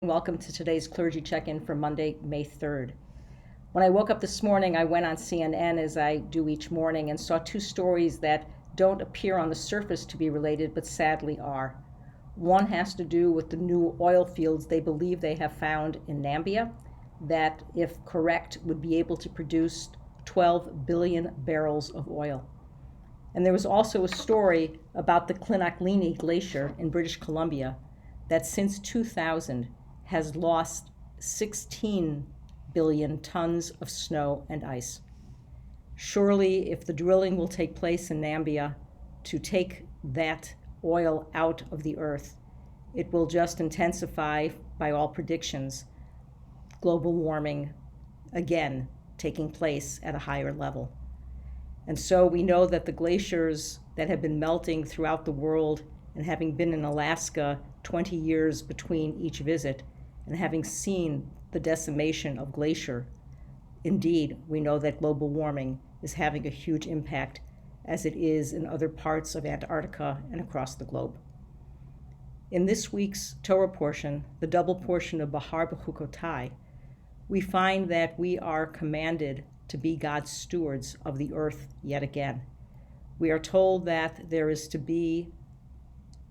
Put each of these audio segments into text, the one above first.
Welcome to today's Clergy Check-in for Monday, May 3rd. When I woke up this morning, I went on CNN, as I do each morning, and saw two stories that don't appear on the surface to be related, but sadly are. One has to do with the new oil fields they believe they have found in Namibia that, if correct, would be able to produce 12 billion barrels of oil. And there was also a story about the Klinaklini Glacier in British Columbia that since 2000 has lost 16 billion tons of snow and ice. Surely, if the drilling will take place in Namibia to take that oil out of the earth, it will just intensify, by all predictions, global warming again taking place at a higher level. And so we know that the glaciers that have been melting throughout the world, and having been in Alaska 20 years between each visit, and having seen the decimation of glacier, indeed, we know that global warming is having a huge impact, as it is in other parts of Antarctica and across the globe. In this week's Torah portion, the double portion of Behar-Bechukotai, we find that we are commanded to be God's stewards of the earth yet again. We are told that there is to be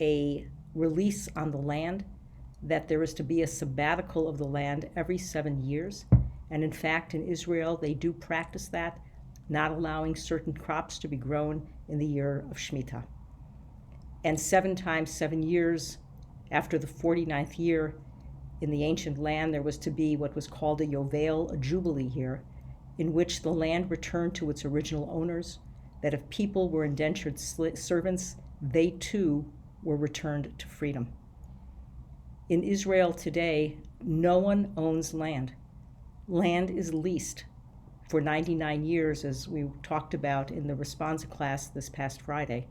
a release on the land, that there is to be a sabbatical of the land every 7 years. And in fact, in Israel, they do practice that, not allowing certain crops to be grown in the year of Shemitah. And 7 times 7 years after the 49th year, in the ancient land, there was to be what was called a Yovel, a jubilee year, in which the land returned to its original owners, that if people were indentured servants, they too were returned to freedom. In Israel today, no one owns land. Land is leased for 99 years, as we talked about in the responsa class this past Friday,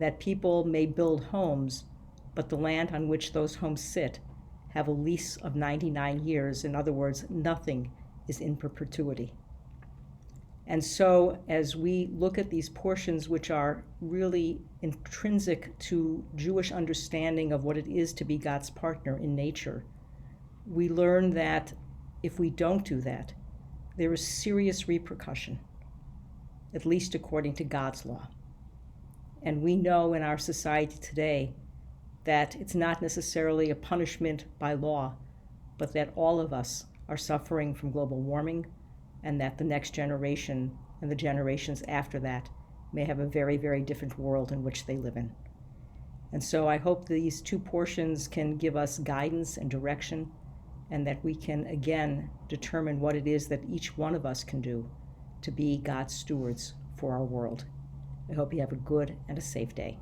that people may build homes, but the land on which those homes sit have a lease of 99 years. In other words, nothing is in perpetuity. And so as we look at these portions, which are really intrinsic to Jewish understanding of what it is to be God's partner in nature, we learn that if we don't do that, there is serious repercussion, at least according to God's law. And we know in our society today that it's not necessarily a punishment by law, but that all of us are suffering from global warming, and that the next generation and the generations after that may have a very, very different world in which they live in. And so I hope these two portions can give us guidance and direction, and that we can again determine what it is that each one of us can do to be God's stewards for our world. I hope you have a good and a safe day.